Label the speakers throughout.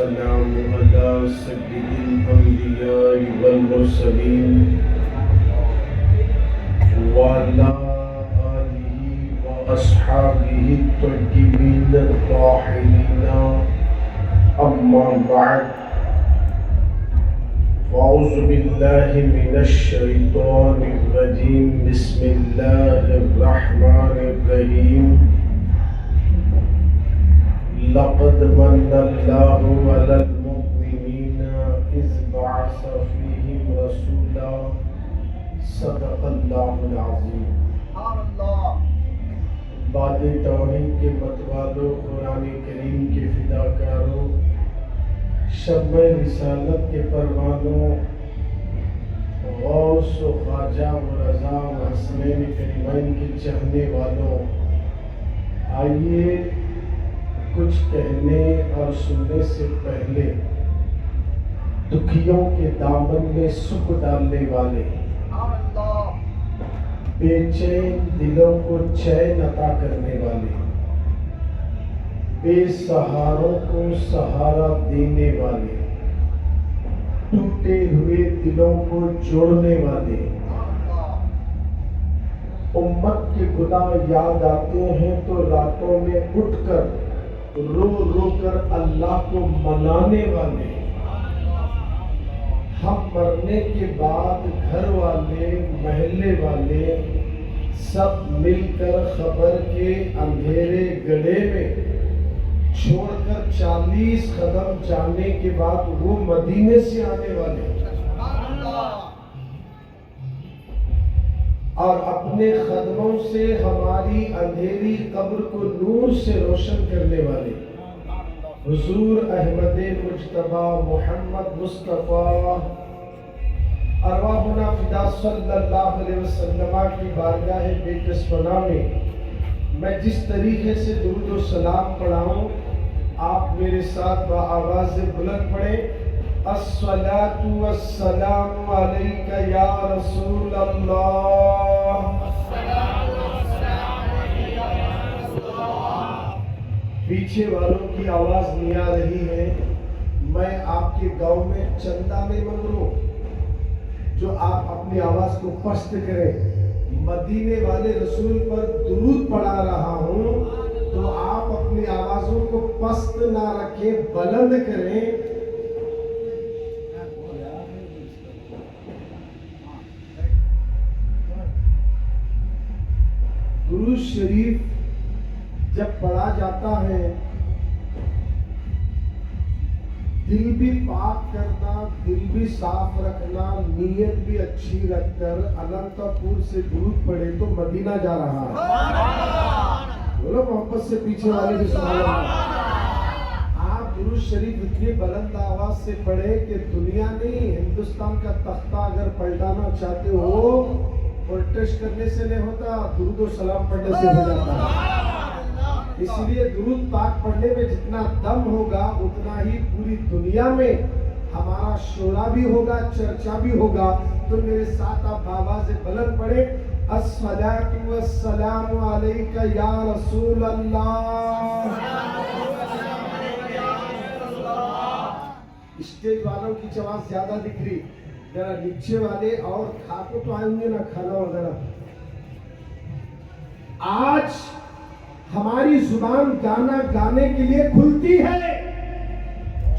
Speaker 1: والسلام على سيد الأنبياء والمرسلين وعلى آله وأصحابه الطيبين الطاهرين أما بعد أعوذ بالله من الشيطان الرجيم بسم الله الرحمن الرحيم لقد من الله على المؤمنين إذ بعث فيهم رسولا صدق الله العظيم. بعد توحید کے متوالوں، قرآن کریم کے فداکاروں، شمع رسالت کے پروانوں، غوث و خواجہ و رضا و حسنین کریمین کے چاہنے والوں، آئیے کچھ کہنے اور سننے سے پہلے دکھیوں کے دامن میں سکھ ڈالنے والے، بے چین دلوں کو چین عطا کرنے والے، بے سہاروں کو سہارا دینے والے، ٹوٹے ہوئے دلوں کو جوڑنے والے، امت کے گناہ یاد آتے ہیں تو راتوں میں اٹھ کر رو رو کر اللہ کو منانے والے، ہم مرنے کے بعد گھر والے محلے والے سب مل کر خبر کے اندھیرے گڑھے میں چھوڑ کر 40 قدم جانے کے بعد وہ مدینے سے آنے والے اور اپنے قدموں سے ہماری اندھیری قبر کو نور سے روشن کرنے والے حضور احمد مجتبی محمد مصطفیٰ ارواحنا فدا صلی اللہ علیہ وسلم کی بارگاہ بےکس پناہ میں میں جس طریقے سے درود و سلام پڑھاؤں، آپ میرے ساتھ بآواز بلند پڑھیں۔ الصلاۃ والسلام علیک یا رسول اللہ، پیچھے والوں کی آواز نہیں آ رہی ہے، میں آپ کے گاؤں میں چندہ میں منگوں جو آپ اپنی آواز کو پست کریں۔ مدینے والے رسول پر درود پڑھا رہا ہوں تو آپ اپنی آوازوں کو پست نہ رکھیں، بلند کریں۔ درود شریف جب پڑھا جاتا ہے دل بھی پاک کرنا، دل بھی صاف رکھنا، نیت بھی اچھی رکھ کر اننتا پور سے درود پڑھے تو مدینہ جا رہا ہے۔ بولو محبت سے پیچھے والے بھی سبحان اللہ۔ آپ درود شریف اتنی بلند آواز سے پڑھے کہ دنیا نہیں ہندوستان کا تختہ اگر پلٹانا چاہتے ہو پروٹیسٹ کرنے سے نہیں ہوتا، درود و سلام پڑھنے سے ہو جاتا ہے۔ اس لیے درود پاک پڑھنے میں جتنا دم ہوگا اتنا ہی پوری دنیا میں ہمارا شورا بھی ہوگا، چرچا بھی ہوگا۔ تو میرے ساتھ آپ آواز بلند پڑھیں، الصلاۃ والسلام علیک یا رسول اللہ۔ اسٹیج والوں کی آواز زیادہ دکھ رہی، ذرا نیچے والے اور کھاکو تو آئیں گے نا کھانا وغیرہ۔ آج ہماری زبان گانا گانے کے لیے کھلتی ہے،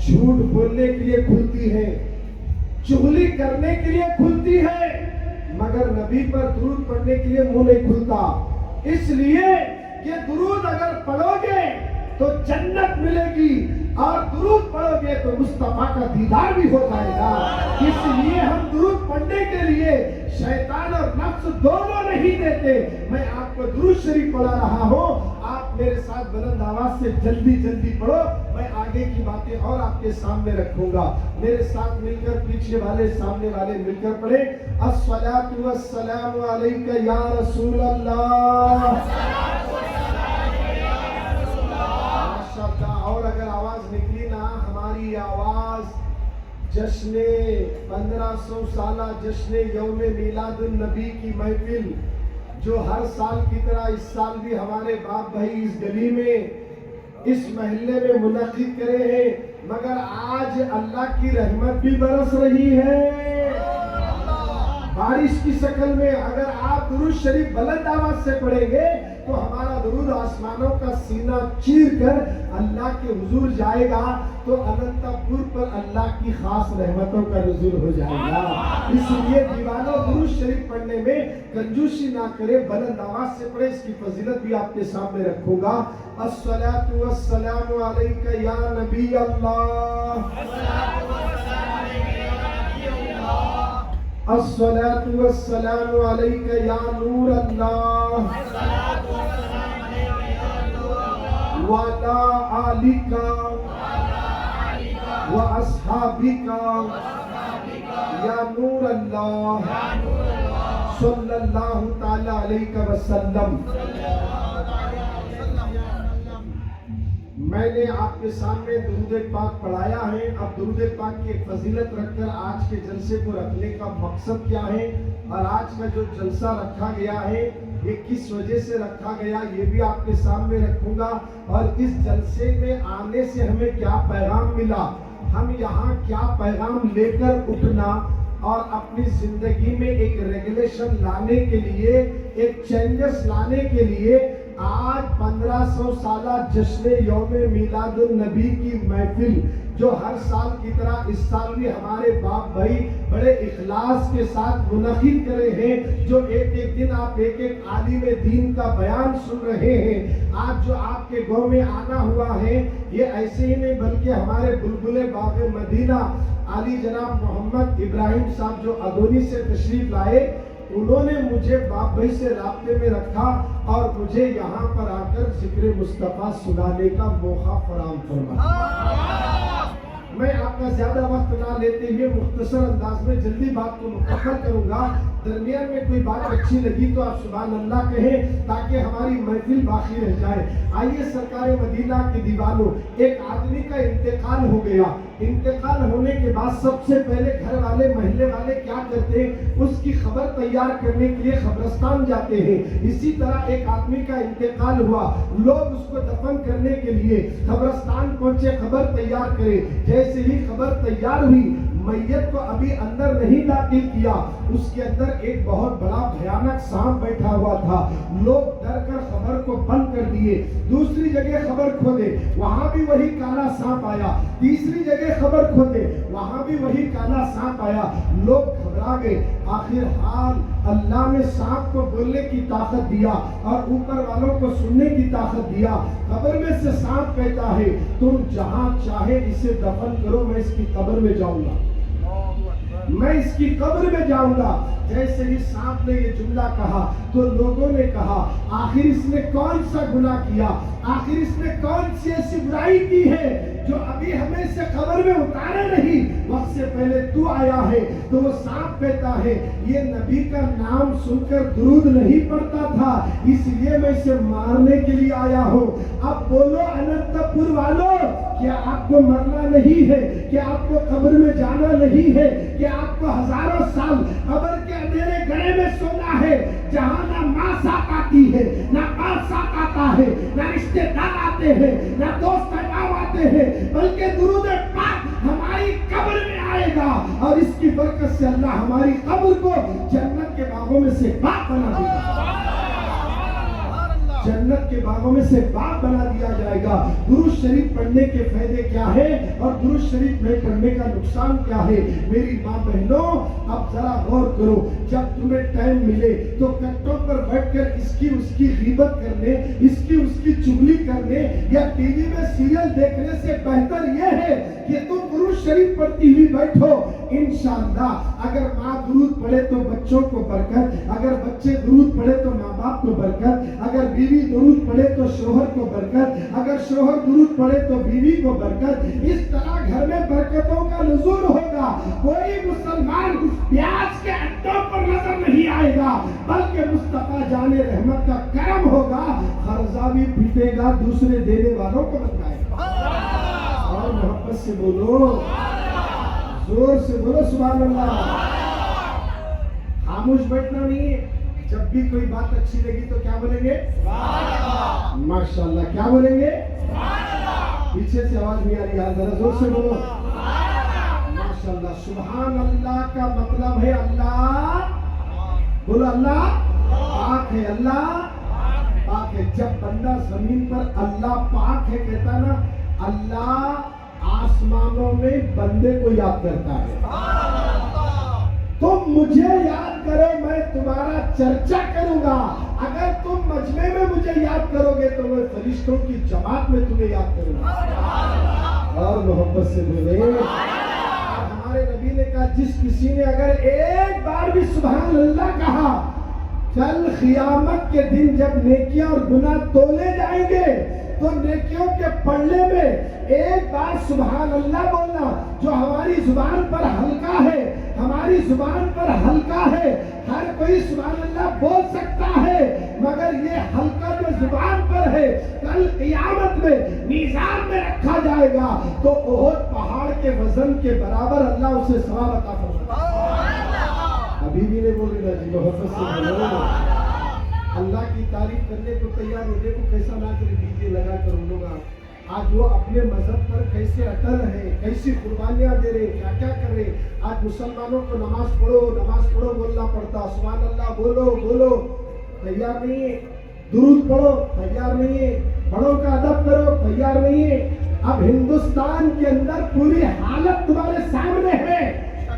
Speaker 1: جھوٹ بولنے کے لیے کھلتی ہے، چغلی کرنے کے لیے کھلتی ہے، مگر نبی پر درود پڑھنے کے لیے منہ نہیں کھلتا۔ اس لیے کہ درود اگر پڑھو گے تو جنت ملے گی اور درود پڑھو گے تو مصطفیٰ کا دیدار بھی ہو جائے گا۔ اس لیے ہم درود پڑھنے کے لیے شیطان اور نفس دونوں نہیں دیتے۔ میں آپ کو درود شریف پڑھا رہا ہوں، آپ میرے ساتھ بلند آواز سے جلدی جلدی پڑھو، میں آگے کی باتیں اور آپ کے سامنے رکھوں گا۔ میرے ساتھ مل کر پیچھے والے سامنے والے مل کر پڑھیں، الصلاۃ والسلام علیک یا رسول اللہ۔ اور اگر آواز نکلی نا، ہماری آواز جشن 1500 سالہ جشن یوم میلاد النبی کی محفل جو ہر سال کی طرح اس سال بھی ہمارے باپ بھائی اس گلی میں اس محلے میں منعقد کرے ہیں، مگر آج اللہ کی رحمت بھی برس رہی ہے بارش کی شکل میں. اگر آپ درود شریف بلند آواز سے پڑھیں گے تو ہمارا درود آسمانوں کا سینہ چیر کر اللہ کے حضور جائے گا تو اننتا پور پر اللہ کی خاص رحمتوں کا نزول ہو جائے گا. اس لیے دیوانوں درود شریف پڑھنے میں کنجوسی نہ کرے, بلند آواز سے پڑھے. اس کی فضیلت بھی آپ کے سامنے رکھوں گا. الصلاۃ والسلام علیک یا نبی اللہ, الصلاۃ والسلام علیک یا نور اللہ, وعلی آلک واصحابک یا نور اللہ صلی اللہ تعالی علیہ وسلم. میں نے آپ کے سامنے درود پاک پڑھایا ہے. اب درود پاک کی ایک فضیلت رکھ کر آج کے جلسے کو رکھنے کا مقصد کیا ہے اور آج کا جو جلسہ رکھا گیا ہے یہ کس وجہ سے رکھا گیا یہ بھی آپ کے سامنے رکھوں گا. اور اس جلسے میں آنے سے ہمیں کیا پیغام ملا, ہم یہاں کیا پیغام لے کر اٹھنا اور اپنی زندگی میں ایک ریگولیشن لانے کے لیے, ایک چینجز لانے کے لیے آج 1500 سالہ جشن یوم میلاد النبی کی محفل جو ہر سال کی طرح اس سال بھی ہمارے باپ بھائی بڑے اخلاص کے ساتھ منعقد کرے ہیں, جو ایک ایک دن آپ ایک ایک عالم دین کا بیان سن رہے ہیں. آج جو آپ کے گاؤں میں آنا ہوا ہے یہ ایسے ہی نہیں بلکہ ہمارے بلبل باغ مدینہ علی جناب محمد ابراہیم صاحب جو ادونی سے تشریف لائے, انہوں نے مجھے باپ بھائی سے رابطے میں رکھا اور مجھے یہاں پر آ کر ذکر مصطفیٰ سنانے کا موقع فراہم فرمایا. میں آپ کا زیادہ وقت نہ لیتے ہوئے مختصر انداز میں جلدی بات کو مکمل کروں گا. درمیان میں کوئی بات اچھی لگی تو آپ سبحان اللہ کہیں تاکہ ہماری محفل باقی رہ جائے. آئیے سرکار مدینہ کے دیوانوں, ایک آدمی کا انتقال ہو گیا. انتقال ہونے کے بعد سب سے پہلے گھر والے محلے والے کیا کرتے ہیں, اس کی خبر تیار کرنے کے لیے قبرستان جاتے ہیں. اسی طرح ایک آدمی کا انتقال ہوا, لوگ اس کو دفن کرنے کے لیے قبرستان پہنچے, خبر تیار کرے. جیسے ہی خبر تیار ہوئی, میت کو ابھی اندر نہیں داخل کیا, اس کے اندر ایک بہت بڑا بھیانک سانپ بیٹھا ہوا تھا. لوگ ڈر کر خبر کو بند کر دیے. دوسری جگہ خبر کھودے, وہاں بھی وہی کالا سانپ آیا. تیسری جگہ خبر کھودے, وہاں بھی وہی کالا سانپ آیا. لوگ گھبرا گئے. آخر حال اللہ نے سانپ کو بولنے کی طاقت دیا اور اوپر والوں کو سننے کی طاقت دیا. قبر میں سے سانپ کہتا ہے تم جہاں چاہے اسے دفن کرو, میں اس کی قبر میں جاؤں گا, میں اس کی قبر میں جاؤں گا. جیسے ہی سانپ نے یہ جملہ کہا تو لوگوں نے کہا آخر اس نے کون سا گناہ کیا, آخر اس نے کون سی ایسی برائی کی ہے جو ابھی ہمیں اسے قبر میں اتارے نہیں, وقت سے پہلے تو آیا ہے. تو وہ سانپ کہتا ہے یہ نبی کا نام سن کر درود نہیں پڑتا تھا, اس لیے میں اسے مارنے کے لیے آیا ہوں. اب بولو اننت پور والوں, کیا آپ کو مرنا نہیں ہے, کیا آپ کو قبر میں جانا نہیں ہے, کیا آپ کو ہزاروں سال قبر کے اندھیرے گڑھے میں سونا ہے جہاں نہ ماں ساتھ آتی ہے, نہ باپ ساتھ آتا ہے, نہ رشتے دار آتے ہیں, نہ دوست احباب آتے ہیں, بلکہ درود پاک ہماری قبر میں آئے گا اور اس کی برکت سے اللہ ہماری قبر کو جنت کے باغوں میں سے باغ بنا دے گا, جنت کے باغوں میں سے باغ بنا دیا جائے گا. درود شریف پڑھنے کے فائدے کیا ہے اور درود شریف نہیں پڑھنے کا نقصان کیا ہے؟ میری ماں بہنوں اب ذرا غور کرو, جب تمہیں ٹائم ملے تو کٹوں پر بیٹھ کر اس کی غیبت کرنے, اس کی چغلی کرنے یا ٹی وی میں سیریل دیکھنے سے بہتر یہ ہے کہ تم درود شریف پڑھتی ہوئی بیٹھو. انشاءاللہ اگر ماں درود پڑھے تو بچوں کو برکت, اگر بچے درود پڑھے تو ماں باپ کو برکت, اگر بیوی درود پڑھے تو شوہر کو برکت, اگر شوہر درود پڑھے تو بیوی کو برکت. اس طرح گھر میں برکتوں کا نزول ہوگا. کوئی مسلمان پیاز کے اڈوں پر نظر نہیں آئے گا بلکہ مصطفیٰ جان رحمت کا کرم ہوگا. خرزہ بھی پھٹے گا, دوسرے دینے والوں کو بتائے گا. اور محبت سے بولو, زور سے بولو سبحان اللہ. خاموش بیٹھنا نہیں ہے, جب بھی کوئی بات اچھی لگی تو کیا بولیں گے؟ ماشاءاللہ. کیا بولیں گے؟ پیچھے سے آواز نہیں آ رہی، ذرا زور سے بولو ماشاءاللہ۔ سبحان اللہ کا مطلب ہے اللہ، بولو اللہ پاک ہے، اللہ پاک ہے۔ جب بندہ زمین پر اللہ پاک ہے کہتا نا، اللہ آسمانوں میں بندے کو یاد کرتا ہے۔ تم مجھے یاد کرو، میں تمہارا چرچا کروں گا۔ اگر تم مجمع میں مجھے یاد کرو گے تو میں فرشتوں کی جماعت میں تمہیں یاد کروں گا۔ اور محبت سے بولے، ہمارے نبی نے کہا جس کسی نے اگر ایک بار بھی سبحان اللہ کہا، کل قیامت کے دن جب نیکیاں اور گناہ تولے جائیں گے تو نیکیوں کے پڑھنے میں ایک بار سبحان اللہ بولنا، جو ہماری زبان پر ہلکا ہے، ہماری زبان پر ہلکا ہے، ہر کوئی سبحان اللہ بول سکتا ہے، مگر یہ ہلکا جو زبان پر ہے کل قیامت میں میزان میں رکھا جائے گا تو احد پہاڑ کے وزن کے برابر اللہ اسے ثواب عطا فرمائے۔ ابھی بھی نہیں بولے گا جی، محبت سے بولو۔ اللہ کی تعریف کرنے کو تیار ہو، دیکھو کیسا نہ کرے ڈی جے لگا کر ان لوگ آج وہ اپنے مذہب پر کیسے اٹل ہیں، کیسی قربانیاں دے رہے، کیا کیا کر رہے۔ آج مسلمانوں کو نماز پڑھو بولنا پڑتا، سبحان اللہ بولو تیار نہیں ہے، درود پڑھو تیار نہیں ہے، بڑوں کا ادب کرو تیار نہیں ہے۔ اب ہندوستان کے اندر پوری حالت تمہارے سامنے ہے،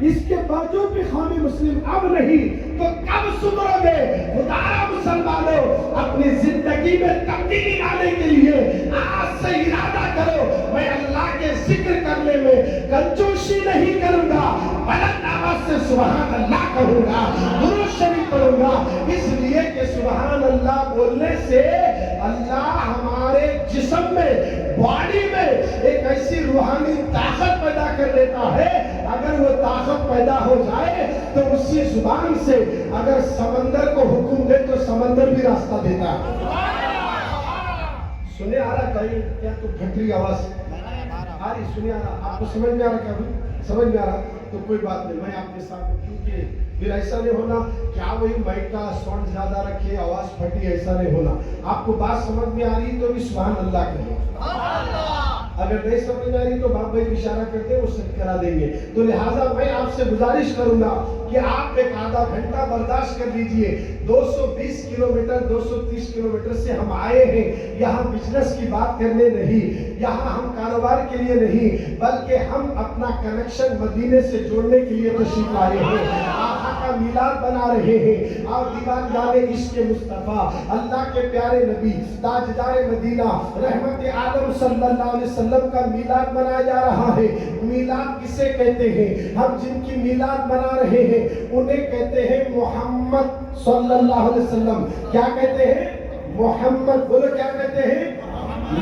Speaker 1: اس کے باوجود بھی قومی مسلم اب نہیں تو کب سدھرو گے؟ خدا مسلمانوں اپنی زندگی میں تبدیلی لانے کے لیے آج سے ارادہ کرو، میں اللہ کے ذکر کرنے میں کنجوسی نہیں کروں گا، بلند آواز سے سبحان اللہ کہوں گا، درود شریف پڑھوں گا، اس لیے کہ سبحان اللہ بولنے سے اللہ ہمارے جسم میں، باڈی میں ایک ایسی روحانی طاقت پیدا کر دیتا ہے۔ اگر وہ طاقت پیدا ہو جائے تو اسی زبان سے اگر سمندر کو حکم دے تو سمندر بھی راستہ دیتا ہے۔ سنے آ رہا کہیں کیا تو پھٹری آواز آ رہی؟ سنے آ رہا؟ آپ کو سمجھ میں آ رہا؟ کیا سمجھ میں آ رہا؟ تو کوئی بات نہیں، میں آپ کے ساتھ، کیونکہ پھر ایسا نہیں ہونا کیا وہی مائک کا ساؤنڈ زیادہ رکھے آواز پھٹی، ایسا نہیں ہونا۔ آپ کو بات سمجھ میں آ رہی تو بھی سبحان اللہ کہیے، اگر نہیں سمجھ میں آ رہی تو باپ بھائی اشارہ کرتے وہ سب کرا دیں گے۔ تو لہٰذا میں آپ سے گزارش کروں گا کہ آپ ایک آدھا گھنٹہ برداشت کر لیجئے۔ 220 کلومیٹر 230 کلومیٹر سے ہم آئے ہیں یہاں بزنس کی بات کرنے نہیں، یہاں ہم کاروبار کے لیے نہیں، بلکہ ہم اپنا کنیکشن مدینے سے جوڑنے کے لیے تشریف لائے ہیں، آقا کا میلاد بنا رہے ہیں۔ اور دیوان جانے عشق مصطفیٰ، اللہ کے پیارے نبی تاجدار مدینہ رحمت عالم صلی اللہ علیہ وسلم کا میلاد منایا جا رہا ہے۔ میلاد کسے کہتے ہیں؟ ہم جن کی میلاد منا رہے ہیں انہیں کہتے ہیں محمد صلی اللہ علیہ وسلم۔ کیا کہتے ہیں؟ محمد، بولو کیا کہتے ہیں؟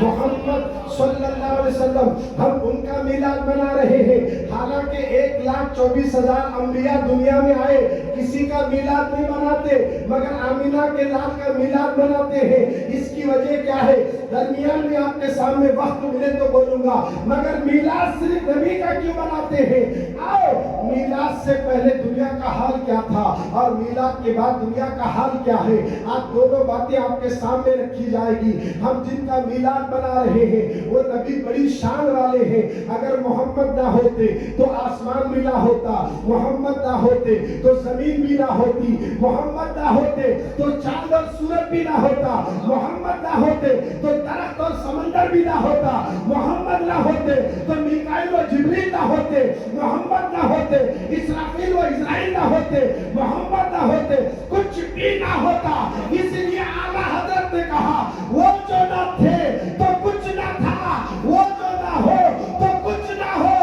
Speaker 1: محمد صلی اللہ علیہ وسلم۔ ہم ان کا میلاد منا رہے ہیں، حالانکہ 1,24,000 انبیاء دنیا میں آئے، کسی کا میلاد نہیں مناتے، مگر آمینہ کے لال کا میلاد مناتے ہیں۔ اس کی وجہ کیا ہے؟ درمیان میں آپ کے سامنے وقت ملے تو بولوں گا، مگر میلاد صرف نبی کا کیوں مناتے ہیں؟ آؤ، میلاد سے پہلے دنیا کا حال کیا تھا اور میلاد کے بعد دنیا کا حال کیا ہے، آج دونوں باتیں آپ کے سامنے رکھی جائے گی۔ ہم جن کا میلاد بنا رہے ہیں وہ نبی بڑی شان والے ہیں۔ اگر محمد نہ ہوتے تو آسمان بھی نہ ہوتا، محمد نہ ہوتے تو زمین بھی نہ ہوتی، محمد نہ ہوتے تو چاند اور سورج بھی نہ ہوتا، محمد نہ ہوتے تو درخت اور سمندر بھی نہ ہوتا، محمد نہ ہوتے تو میکائیل و جبریل نہ ہوتے، محمد نہ ہوتے اسرافیل و اسرائیل نہ ہوتے، محمد نہ ہوتے کچھ بھی نہ ہوتا۔ اس لیے اعلیٰ حضرت نے کہا وہ جو نہ تھے تو کچھ نہ تھا، وہ جو نہ ہو تو کچھ نہ ہو،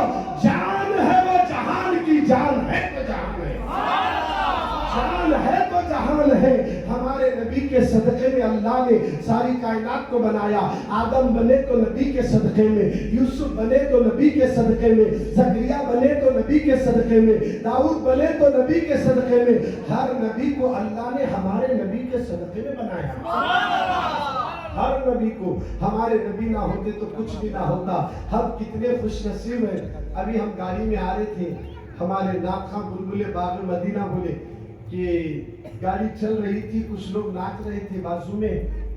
Speaker 1: جان ہے وہ جہان کی، جان ہے تو جہان ہے، جان ہے تو جہان ہے۔ ہمارے نبی کے صدقے میں اللہ نے ساری کائنات کو بنایا۔ آدم بنے تو نبی کے صدقے میں، یوسف بنے تو نبی کے صدقے میں، زکریا بنے تو نبی کے صدقے میں، داؤد بنے تو نبی کے صدقے میں۔ ہر نبی کو اللہ نے ہمارے نبی کے صدقے میں بنایا، ہر نبی کو۔ ہمارے نبی نہ ہوتے تو کچھ بھی نہ ہوتا۔ ہم کتنے خوش نصیب ہیں۔ ابھی ہم گاڑی میں آ رہے تھے، ہمارے ناک خواں بلبلے باغ مدینہ بولے کہ گاڑی چل رہی تھی، کچھ لوگ ناچ رہے تھے بازو میں،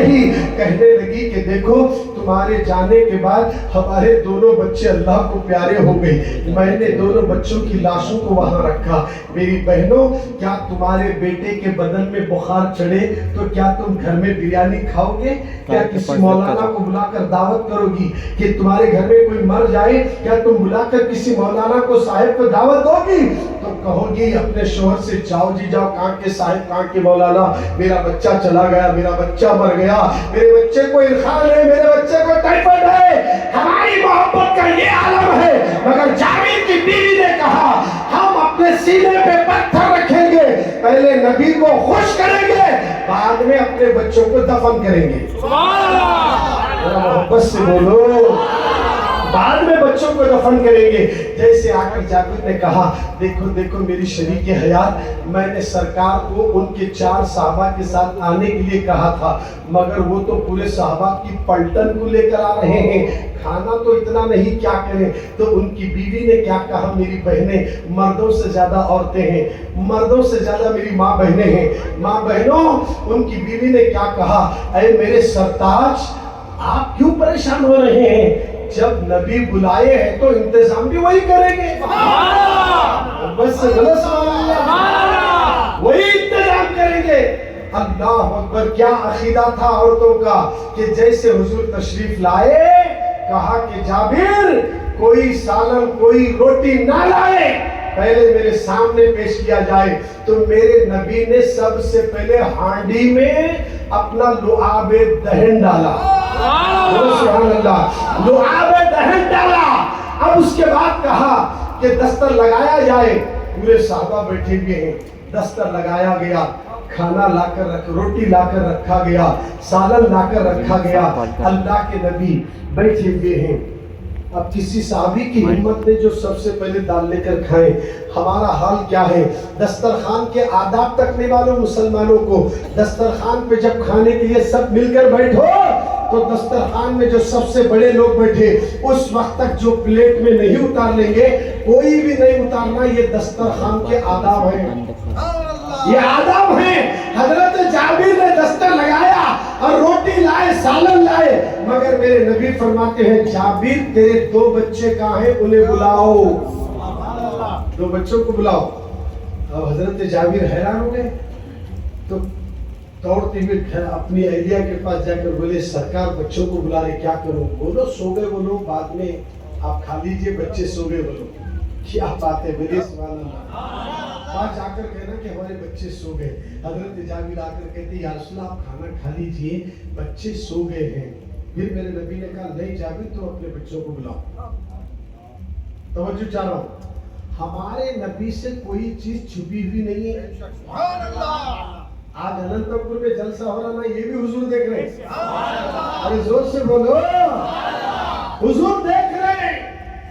Speaker 1: رہی, کہنے لگی کہ دیکھو تمہارے جانے کے بعد ہمارے دونوں بچے اللہ کو پیارے ہو گئے, میں نے دونوں بچوں کی لاشوں کو وہاں رکھا. میری بہنوں, کیا تمہارے بیٹے کے بدن میں بخار چڑھے تو کیا تم گھر میں بریانی کھاؤ گے؟ کیا کسی مولانا کو بلا کر دعوت کرو گی کہ تمہارے گھر میں کوئی مر جائے, کیا تم بلا کر کسی مولانا کو صاحب کو دعوت دو گی؟ تو کہو گی اپنے شوہر سے, جاؤ جی جاؤ, کہاں کے صاحب, کہاں کے مولانا, میرا بچہ چلا گیا, میرا بچہ مر گیا, میرے بچے کو ارخان ہے, میرے بچے کو ٹائیفائڈ ہے. ہماری محبت کا یہ عالم ہے. مگر جابر کی بیوی نے کہا ہم اپنے سینے پہ پتھر رکھیں گے, پہلے نبی کو خوش کریں گے, بعد میں اپنے بچوں کو دفن کریں گے. محبت سے بولو, بعد میں بچوں کو دفن کریں گے. جیسے آ کر جابر نے کہا دیکھو دیکھو میری شریک حیات, میں نے سرکار کو ان کے 4 صحابہ کے ساتھ آنے کے لیے کہا تھا, مگر وہ تو پورے صحابہ کی پلٹن کو لے کر آ رہے ہیں, کھانا تو اتنا نہیں, کیا کریں؟ تو ان کی بیوی نے کیا کہا, میری بہنیں مردوں سے زیادہ عورتیں ہیں, مردوں سے زیادہ میری ماں بہنیں ہیں. ماں بہنوں, ان کی بیوی نے کیا کہا, اے میرے سرتاج آپ کیوں پریشان ہو رہے ہیں, جب نبی بلائے ہیں تو انتظام بھی وہی کریں گے. بس وہی انتظام کریں گے. اللہ اکبر, کیا عقیدہ تھا عورتوں کا کہ جیسے حضور تشریف لائے, کہا کہ جابر کوئی سالن کوئی روٹی نہ لائے, پہلے میرے سامنے پیش کیا جائے. تو میرے نبی نے سب سے پہلے ہانڈی میں اپنا لعاب دہن ڈالا. سبحان اللہ, لعاب دہن ڈالا. اب اس کے بعد کہا کہ دستر لگایا جائے, پورے صحابہ بیٹھے ہوئے ہیں, دستر لگایا گیا, کھانا لا کر روٹی لا کر رکھا گیا, سالن لا کر رکھا گیا. اللہ کے نبی بیٹھے ہوئے ہیں. اب کسی صحابی کی ہمت نے جو سب سے پہلے دال لے کر کھائے, ہمارا حال کیا ہے؟ دسترخوان کے آداب تکنے والوں مسلمانوں کو, دسترخوان پہ جب کھانے کے لیے سب مل کر بیٹھو تو دسترخوان میں جو سب سے بڑے لوگ بیٹھے اس وقت تک جو پلیٹ میں نہیں اتار لیں گے, کوئی بھی نہیں اتارنا. یہ دسترخوان کے آداب ہیں, یہ آداب ہیں. حضرت جابر نے دستر لگایا اور روٹی لائے, سالن لائے, مگر میرے نبی فرماتے ہیں جابر تیرے 2 بچے کہاں ہیں, انہیں بلاؤ, 2 بچوں کو بلاؤ. اب حضرت جابر حیران ہو گئے, تو دوڑتے ہوئے اپنی اہلیہ کے پاس جا کر بولے سرکار بچوں کو بلا رہے, کیا کروں؟ بولو سو گئے, بولو بعد میں آپ کھا لیجئے, بچے سو گئے. بولو کیا بات ہے, بولے سبحان اللہ. بات جا کر کہنا کہ ہمارے بچے سو گئے. حضرت جابر آ کر کہتے یا رسول اللہ آپ کھانا کھا لیجئے, بچے سو گئے ہیں. پھر میرے نبی نے کہا نہیں جابر تم اپنے بچوں کو بلاؤ. توجہ چاہ رہا ہوں, ہمارے نبی سے کوئی چیز چھپی ہوئی نہیں ہے. سبحان اللہ. آج اننت پور میں جلسہ ہو رہا نا, یہ بھی حضور دیکھ رہے ہیں. ارے زور سے بولو, حضور دیکھ رہے ہیں.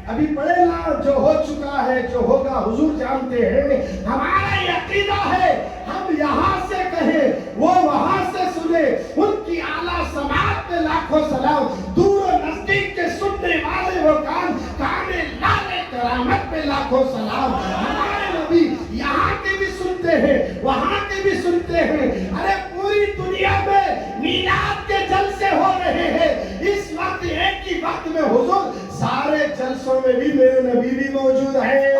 Speaker 1: ابھی پڑھے نا, جو ہو چکا ہے جو ہوگا حضور جانتے ہیں. ہمارا یہ عقیدہ ہے, ہم یہاں سے کہیں وہ وہاں سے سنے, ان کی اعلیٰ سماعت میں لاکھوں سلام, دور و نزدیک کے سننے والے وہ کان, کانے لالے کرامت میں لاکھوں سلام. ہمارے نبی یہاں کے بھی سنتے ہیں, وہاں کے بھی سنتے ہیں. ارے پوری دنیا میں میلاد کے جلسے ہو رہے ہیں اس وقت, ایک ہی وقت میں حضور سارے جلسوں میں بھی میرے نبی بھی موجود ہیں,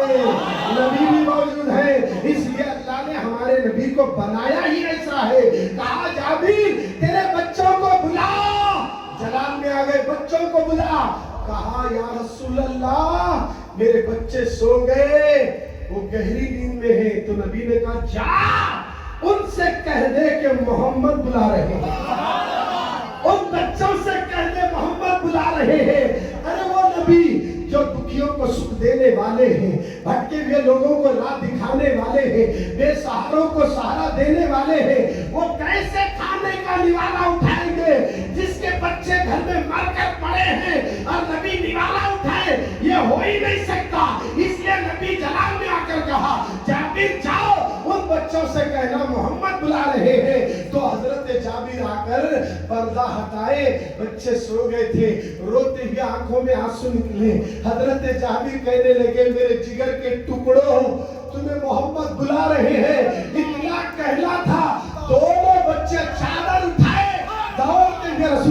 Speaker 1: نبی بھی موجود ہیں. اس لیے اللہ نے ہمارے نبی کو بنایا ہی ایسا ہے. کہا جابر تیرے بچوں کو بلا, جلال میں آ گئے, بچوں کو بلا. کہا یا رسول اللہ میرے بچے سو گئے, وہ گہری نیند میں ہیں. تو نبی نے کہا جا ان سے کہہ دے کہ محمد بلا رہے ہیں, ان بچوں سے کہہ دے محمد بلا رہے ہیں. ارے وہ نبی جو دکھیوں کو سکھ دینے والے ہیں, بھٹکے ہوئے لوگوں کو راہ دکھانے والے ہیں, بے سہاروں کو سہارا دینے والے ہیں, وہ کیسے کھانے کا نوالا اٹھائیں گے جس کے بچے گھر میں مر کر پڑے ہیں اور نبی نوالا اٹھائے؟ یہ ہو ہی نہیں سکتا. اس لیے نبی جلال میں آ کر کہا جابر جاؤ ان بچوں سے کہنا محمد بلا رہے ہیں. تو حضرت جابر آ کر پردہ ہٹائے, بچے سو گئے تھے, روتے ہوئے آنکھوں میں آنسو نکلے. حضرت جابر کہنے لگے میرے جگر کے ٹکڑوں تمہیں محمد بلا رہے ہیں. اتنا کہنا تھا, دونوں بچے چادر اٹھائے, دوڑ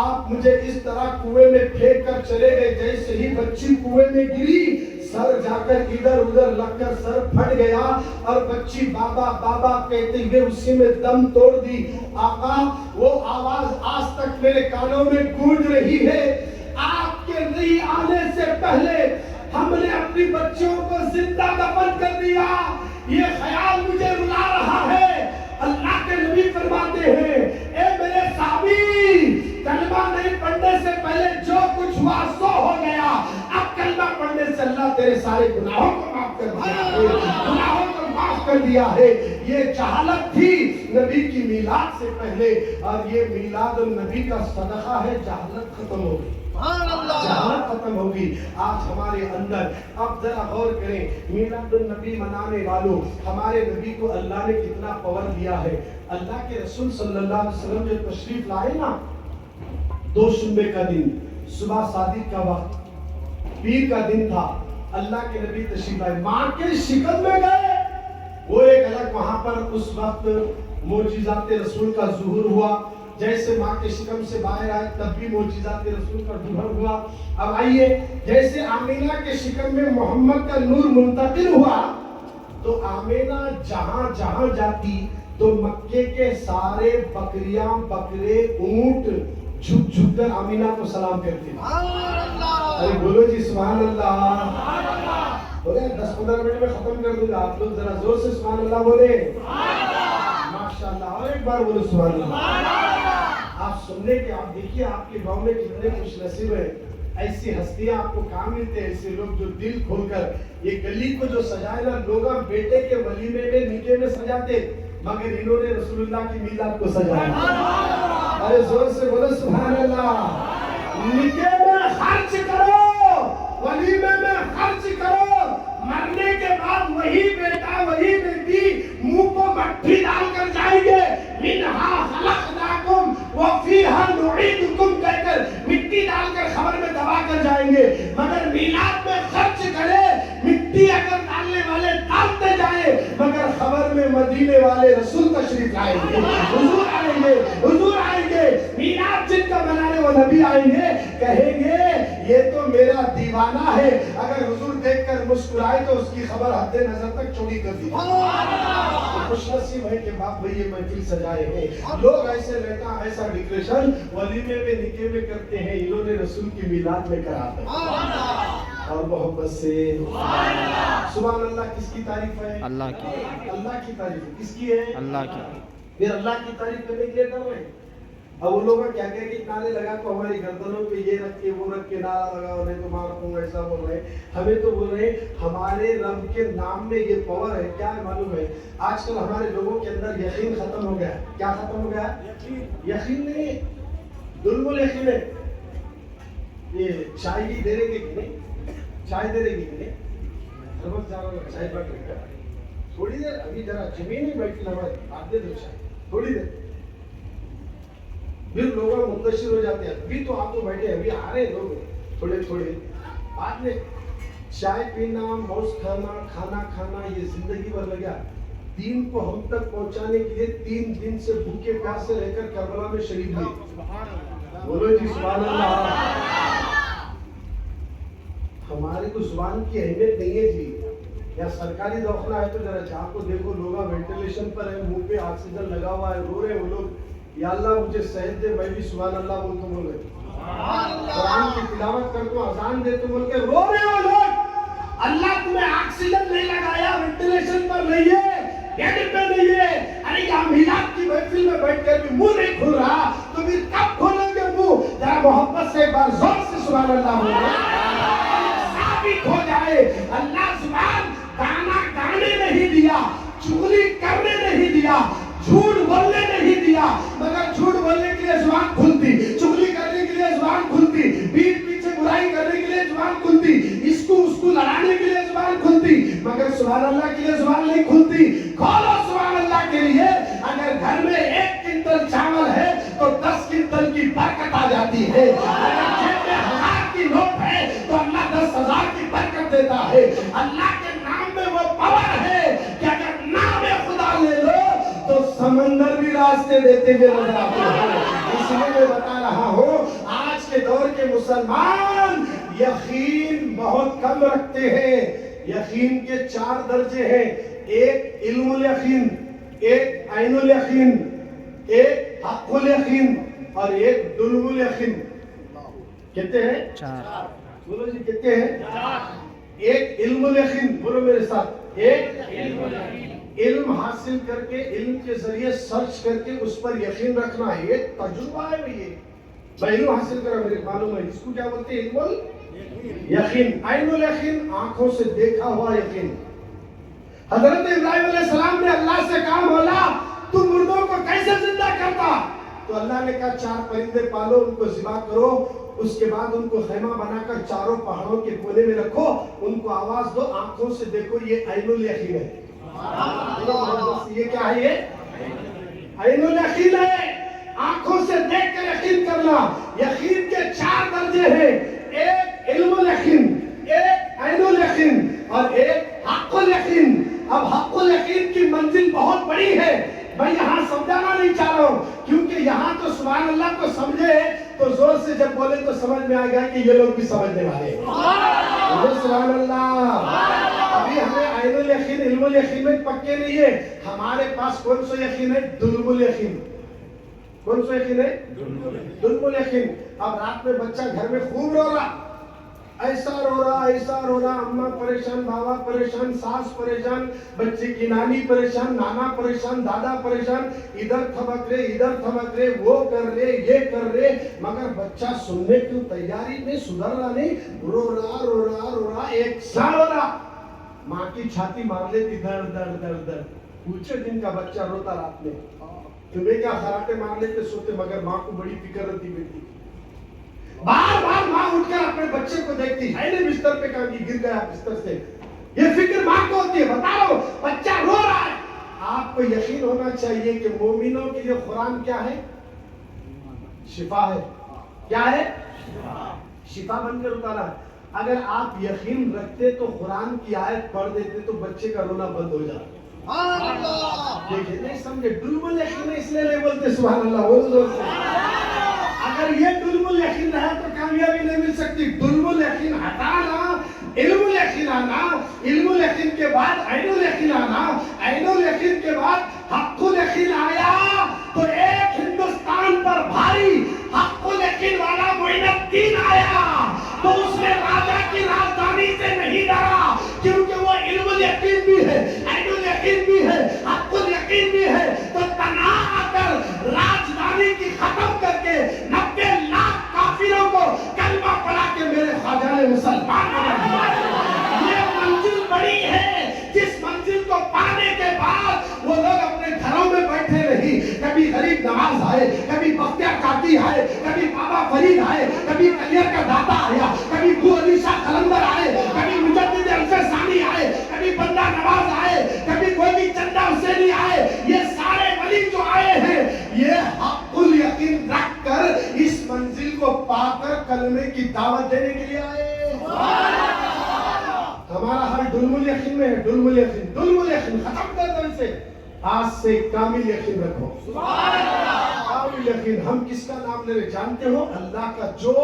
Speaker 1: آپ مجھے اس طرح کنویں میں پھینک کر چلے گئے، جیسے ہی بچی کنویں میں گری سر جا کر ادھر ادھر لگ کر سر پھٹ گیا اور بچی بابا بابا کہتے ہوئے اسی میں دم توڑ دی۔ آقا وہ آواز آج تک میرے کانوں میں گونج رہی ہے، آپ کے نہیں آنے سے پہلے ہم نے اپنی بچیوں کو زندہ دفن کر دیا، یہ خیال مجھے رلا رہا ہے۔ اللہ کے نبی فرماتے ہیں اے میرے صحابی، کلمہ نہیں پڑھنے سے پہلے جو کچھ ہوا سو ہو گیا، اب کلمہ پڑھنے سے اللہ تیرے سارے گناہوں کو معاف کر دیا ہے، گناہوں کو معاف کر دیا ہے۔ یہ جہالت تھی نبی کی میلاد سے پہلے، اور یہ میلاد النبی کا صدقہ ہے، جہالت ختم ہو گئی، جہالت ختم ہوگی آج ہمارے اندر۔ اب ذرا غور کریں، میلاد النبی منانے والوں، ہمارے نبی کو اللہ نے کتنا پاور دیا ہے۔ اللہ کے رسول صلی اللہ علیہ وسلم جو تشریف لائے نا، دوشنبے کا دن، صبح صادق کا وقت، پیر کا دن تھا، اللہ کے نبی تشریف لائے، ماں کے شکم میں گئے، وہ ایک الگ وہاں پر اس وقت معجزات رسول کا ظہور ہوا، جیسے ماں کے شکم سے باہر آئے تب بھی معجزات رسول کا ظہور ہوا۔ اب آئیے، جیسے آمینہ کے شکم میں محمد کا نور منتقل ہوا، تو آمینہ جہاں جہاں جاتی تو مکے کے سارے بکریاں بکرے اونٹ جھک جھک کر آمینہ کو سلام کرتے ہیں۔ ارے بولو جی سبحان اللہ، بولے 10-15 منٹ میں ختم کر دوں گا، آپ لوگ ذرا زور سے سبحان اللہ بولے، ماشاءاللہ، اور ایک بار بولو سبحان اللہ۔ آپ سننے کے، آپ دیکھیے آپ کے گاؤں میں کتنے خوش نصیب ہیں، ایسی ہستیاں آپ کو کام ملتے ہیں، ایسے لوگ جو دل کھول کر یہ گلی کو جو سجائے نا، لوگ بیٹے کے ولیمے میں نکاح میں سجاتے، مگر انہوں نے رسول اللہ کی میلاد کو سجایا۔ ارے زور سے بولو سبحان اللہ۔ نکاح میں خرچ کرو، ولیمے میں خرچ کرو، مرنے کے بعد وہی بیٹا وہی بیٹی منہ کو مٹھی ڈال کر جائیں گے، منہا خلقناکم وفیہا نعیدکم کہہ کر مٹی ڈال کر خبر میں دبا کر جائیں گے، مگر میلاد میں خرچ کرے، مٹی اگر ڈالنے والے ڈالتے جائیں، مگر خبر میں مدینے والے رسول تشریف لائیں گے، حضور آئیں گے، حضور آئیں گے، میلاد جن کا منانے وہ نبی آئیں گے، کہیں گے یہ تو میرا دیوانہ ہے، اگر حضور دیکھ کر مسکرائے تو اس کی خبر حد نظر تک چوری کر دی۔ خوش نصیب ہے کہ باپ بھائی یہ محفل سجائے ہیں، لوگ ایسے رہتا ایسا ڈیکوریشن ولیمے میں نکاح میں کرتے ہیں، انہوں نے رسول کی میلاد میں کراتے ہیں، اور محبت سے سبحان اللہ۔ کس کی تعریف ہے؟ اللہ کی۔ اللہ کی تعریف کس کی ہے؟ اللہ کی۔ پھر اللہ کی تعریف کرنے کے لیے کر رہے ہیں۔ اب وہ لوگ کیا کہہ کہ نعرے لگا تو ہماری گردنوں پہ یہ رکھ کے وہ رکھ کے نعرہ لگا نہیں تو مار رکھوں گا، ایسا بول رہے ہیں۔ ہمیں تو بول رہے ہیں ہمارے رب کے نام میں یہ پاور ہے، کیا ہے معلوم ہے؟ آج کل ہمارے لوگوں کے اندر یقین ختم ہو گیا ہے۔ کیا ختم ہو گیا ہے؟ یقین نہیں، ظلم الیقین ہے۔ یہ چائے بھی دے رہے گی کہ نہیں؟ چائے دے رہے گی کہ نہیں؟ ہر وقت جا رہا چائے بٹ رہے گا، تھوڑی دیر ابھی ذرا زمین میں بیٹھی ہماری آپ دے دو چائے، تھوڑی دیر پھر لوگ منتشر ہو جاتے ہیں۔ ابھی تو آپ تو بیٹھے، ابھی آ رہے ہیں لوگ تھوڑے تھوڑے، بعد میں چائے پینا، موز کھانا، کھانا کھانا، یہ زندگی بھر لگا۔ دین کو ہم تک پہنچانے کے لیے 3 دن سے بھوکے پیاسے رہ کر کربلا میں شہید ہوئے۔ بولو جی سبحان اللہ۔ ہمارے کو زبان کی اہمیت نہیں ہے جی، یا سرکاری دواخانہ ہے تو ذرا جہاں کو دیکھو لوگ وینٹیلیشن پر ہے، منہ پہ آکسیجن لگا ہوا ہے، رو رہے ہیں وہ لوگ، یا اللہ مجھے صحت دے، میں بھی سبحان اللہ بول تو بول رہے، قرآن کی تلاوت کر تو اذان دے تو بول کے رو رہے ہو لوگ۔ اللہ تمہیں آکسیجن نہیں لگایا، وینٹیلیشن پر نہیں ہے، بیڈ پہ نہیں ہے، ارے یہاں میلاد کی محفل میں بیٹھ کر بھی منہ نہیں کھل رہا، تو پھر کب کھولیں گے منہ؟ ذرا محبت سے ایک بار زور سے سبحان اللہ بولو، ثابت ہو جائے۔ اللہ زبان گانا گانے نہیں دیا، چغلی کرنے نہیں دیا، جھوٹ بولنے نہیں دیا، مگر جھوٹ بولنے کے لیے زبان کھلتی، چغلی کرنے کے لیے زبان کھلتی، پیٹ پیچھے برائی کرنے کے لیے زبان کھلتی، اس کو لڑانے کے لیے زبان کھلتی، مگر سبحان اللہ کے لیے زبان نہیں کھلتی۔ کھولو سبحان اللہ کے لیے۔ اگر گھر میں 1 کنٹل چاول ہے تو 10 کنٹل کی برکت آ جاتی ہے، اگر جیب میں 1000 کی نوٹ ہے تو اللہ 10,000 کی برکت دیتا ہے۔ اللہ کے نام میں وہ پاور ہے کہ اگر نام خدا لے لو تو سمندر بھی راستے دیتے ہوئے نظر آتے ہیں۔ اس لیے میں بتا رہا ہوں کے مسلمان یقین بہت کم رکھتے ہیں. یقین کے 4 درجے ہیں. ایک علم الیقین، ایک عین الیقین، ایک حق الیقین اور ایک دلم الیقین. کہتے ہیں 4. بولو جی کہتے ہیں 4. ایک علم الیقین، بولو میرے ساتھ، ایک علم حاصل کر کے علم کے ذریعے سرچ کر کے اس پر یقین رکھنا ہے. یہ تجربہ ہے بھئی. میں علم حاصل کرا، میرے معلوم ہے اس کو کیا بولتے ہیں؟ علم یقین. عین الیقین آنکھوں سے دیکھا ہوا یقین. حضرت ابراہیم علیہ السلام نے اللہ سے کہا مولا تو مردوں کو کیسے زندہ کرتا؟ تو اللہ نے کہا 4 پرندے پالو، ان کو ذبح کرو، اس کے بعد ان کو خیمہ بنا کر چاروں پہاڑوں کے کونے میں رکھو، ان کو آواز دو، آنکھوں سے دیکھو. یہ عین الیقین ہے. یہ کیا ہے؟ یہ عین الیقین ہے. آنکھوں سے دیکھ کر یقین کرنا. یقین کے 4 درجے ہیں. ایک علم الیقین، ایک عین الیقین اور ایک حق الیقین. اب حق الیقین کی منزل بہت بڑی ہے. میں یہاں سمجھانا نہیں چاہ رہا ہوں کیونکہ یہاں تو سبحان اللہ کو سمجھے تو زور سے جب بولے تو سمجھ میں آ گیا کہ یہ لوگ بھی سمجھنے والے ہیں. سبحان اللہ. ابھی ہمیں عین الیقین علم الیقین میں پکے نہیں ہے. ہمارے پاس کون سا یقین ہے؟ دلم الیقین. کون سا یقین ہے؟ دلم الیقین. اب رات میں بچہ گھر میں خوب رو رہا، ایسا رو رہا ایسا رو رہا، اماں پریشان، بابا پریشان، ساس پریشان، بچے کی نانی پریشان، نانا پریشان، دادا پریشان، ادھر تھبک رہے ادھر تھبک رہے، وہ کر رہے یہ کر رہے، مگر بچہ سننے کی تیاری میں سدھر رہا نہیں، رو رہا رو رہا رو رہا، ایک سال ہو رہا. ماں کی چھاتی مار لیتی در در در در. پوچھے دن کا بچہ روتا رات میں، تمہیں کیا خراٹے مار لیتے سوتے، مگر ماں کو بڑی فکر رہتی بیٹی. بار بار ماں اٹھ کر اپنے بچے کو دیکھتی ہے نہیں بستر پہ کہاں گر گیا بستر سے. یہ فکر ماں کو ہوتی ہے. بتا رہا ہوں بچہ رو رہا ہے. آپ کو یقین ہونا چاہیے کہ مومنوں کے لیے قرآن کیا ہے؟ شفا ہے. کیا ہے؟ شفا بن کر اتارا. اگر آپ یقین رکھتے تو قرآن کی آیت پڑھ دیتے تو بچے کا رونا بند ہو جاتا. دیکھیں نہیں سمجھے، دلم الیقین اس لیے نہیں بولتے سبحان اللہ بول زور سے. اگر یہ دلم الیقین رہا تو کامیابی نہیں مل سکتی. دلم الیقین ہٹانا، علم الیقین آنا، علم الیقین کے بعد عین الیقین آنا، عین الیقین کے بعد حق الیقین آیا تو ایک ہندوستان پر بھاری حق الیقین والا معین الدین آیا تو اس نے راجا کی راجدھانی سے نہیں ڈرا کیونکہ وہ علم الیقین بھی ہے، عین الیقین بھی ہے، حق الیقین بھی ہے. تو تنہا آ کر راجدھانی کی ختم کر کے 90 لاکھ کافروں کو کلمہ پڑھا کے میرے خواجہ نے مسلمان بنا دیا. یہ منزل بڑی ہے جس منزل کو پانے کے بعد وہ لوگ اپنے گھروں میں بیٹھے نہیں. کبھی غریب نواز آئے، کبھی بختیار کاکی آئے، کبھی بابا فرید آئے، کبھی کلیئر کا داتا آیا، کبھی بو علی شاہ قلندر آئے، کبھی مجدد انصر ثانی آئے، کبھی بندہ نواز آئے، کبھی کوئی بھی چندہ حسینی آئے. یہ سارے ولی جو آئے ہیں یہ حق الیقین رکھ کر اس منزل کو پا کر کلمے کی دعوت دینے کے لیے آئے. ہمارا حال دلم الیقین میں ہے. دلم الیقین، دلم الیقین ختم کر دو اسے. آج سے کامل یقین رکھو. کامل یقین. ہم کس کا نام لے رہے جانتے ہو؟ اللہ کا جو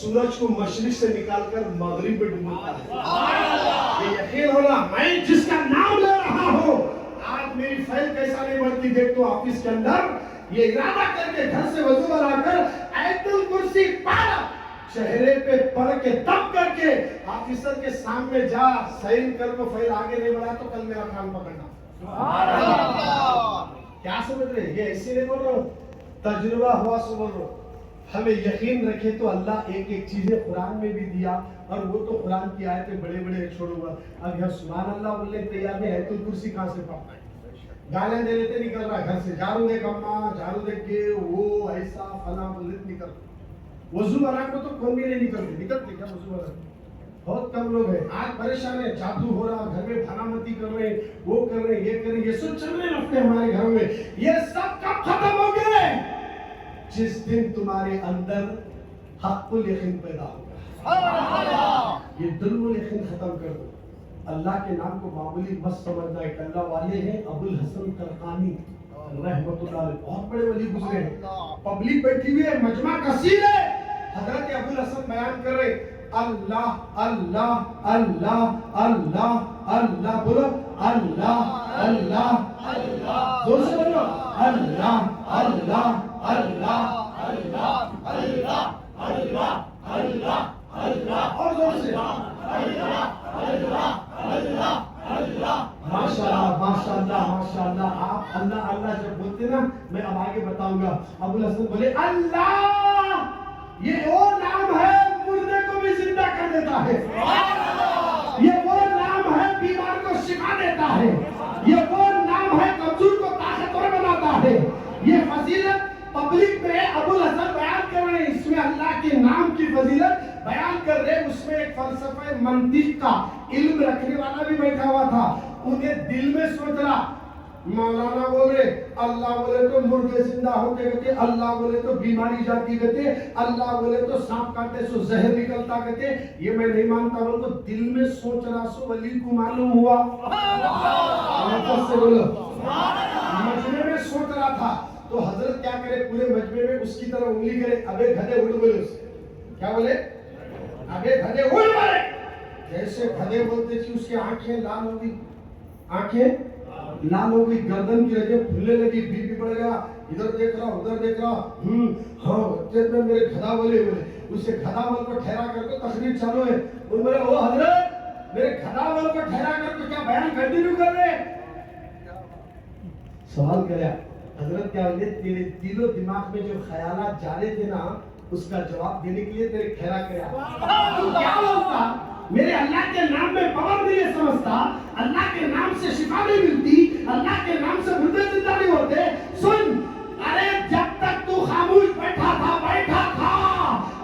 Speaker 1: سورج کو مشرق سے نکال کر مغرب میں ڈبوتا ہے. یہ یقین ہونا میں جس کا نام لے رہا ہوں. آج میری فائل کیسا نہیں بڑھتی دیکھ تو آفس کے اندر یہ ارادہ کر کے گھر سے وضو بنا کر آیت الکرسی پڑھ چہرے پہ پڑھ کے دب کر کے آفیسر کے سامنے جا سائن کر کو فائل آگے نہیں بڑھا تو کل میرا کام پکڑنا. کیا سمجھ رہے؟ یہ ایسے نہیں بول رہا ہوں، تجربہ ہوا سو بول رہا ہوں. ہمیں یقین رکھے تو اللہ ایک ایک چیزیں قرآن میں بھی دیا اور وہ تو قرآن کی آیتیں بڑے بڑے چھوڑوں گا. اب یہاں سبحان اللہ بولنے تیار نہیں. آیت الکرسی کہاں سے پڑھتا ہے؟ گالیاں دے لیتے نکل رہا گھر سے، جھاڑو دے کماں، جھاڑو دے کے وہ ایسا فلاں بولتے نکل. وضو بنا کو تو کون بھی نہیں نکلتے. نکلتے کیا وضو بنا؟ بہت کم لوگ ہیں. آج پریشان ہے، جادو ہو رہا، گھر میں بھنامتی کر رہے، وہ کر رہے، یہ کر رہے، یہ سب چل رہے لفتے ہمارے گھروں میں. یہ سب کب ختم ہو گئے؟ جس دن تمہارے اندر حق الیقین پیدا ہوگا. یہ دلم الیقین ختم کر دو. اللہ کے نام کو معمولی مت سمجھنا. ایک اللہ والے ہیں ابو الحسن ترقانی رحمۃ اللہ علیہ، بہت بڑے ولی گزرے ہیں. پبلک بیٹھی ہوئی ہے، مجمع کثیر ہے، حضرت ابو الحسن بیان کر رہے اللہ اللہ اللہ اللہ اللہ، بولو اللہ اللہ اللہ، زور سے بولو اللہ اللہ اللہ اللہ اللہ اللہ اللہ اللہ، اور زور سے اللہ اللہ اللہ اللہ۔ ماشاءاللہ ماشاءاللہ ماشاءاللہ، آپ اللہ اللہ جب بولتے نا، میں اب آگے بتاؤں گا۔ ابو الحسن بولے اللہ، یہ وہ نام ہے مردے کو بھی زندہ کر دیتا ہے، یہ وہ نام ہے بیمار کو شفا دیتا ہے، یہ وہ نام ہے کمزور کو طاقتور بناتا ہے۔ یہ فضیلت پبلک میں ابو الحسن بیان کر رہے ہیں، اس میں اللہ کے نام کی فضیلت بیان کر رہے ہیں۔ اس میں ایک فلسفہ منطق کا علم رکھنے والا بھی بیٹھا ہوا تھا، انہیں دل میں سوچ رہا، مولانا بولے اللہ بولے تو مردے زندہ ہوتے گتے، اللہ بولے تو بیماری جاتی گتے، اللہ بولے تو سانپ کاٹے سو زہر نکلتا گتے، یہ میں نہیں مانتا ہوں، تو دل میں سوچ رہا سو ولی کو معلوم ہوا، سے بولو مجمع میں سوچ رہا تھا۔ تو حضرت کیا کرے، پورے مجمع میں اس کی طرح انگلی کرے، ابے گدھے اڑ بولے، اس کیا بولے، ابے گدھے اڑ بولے، جیسے گدھے بولتے تھے اس کی آنکھیں لال ہو گئی، آنکھیں لال ہو گئی، گردن کی رگیں پھولنے لگی، بی پی بڑھ گیا، ادھر دیکھ رہا ادھر دیکھ رہا، ہاں جب میں میرے گدھا بولے اسے گدھا بول کو ٹھہرا کر کے تقریر چالو ہے، وہ میرے وہ حضرت میرے گدھا بول کو ٹھہرا کر کے کیا بیان کنٹینیو کر رہے؟ سوال کریا حضرت، کیا تیرے دل و دماغ میں جو خیالات جا رہے تھے نا، اس کا جواب دینے کے لیے تیرے ٹھہرا کریا، تو کیا بولتا؟ میرے اللہ کے نام میں پاور نہیں ہے سمجھتا، اللہ کے نام سے شفا نہیں ملتی، اللہ کے نام سے مردے زندہ نہیں ہوتے۔ سن، ارے جب تک تو خاموش بیٹھا تھا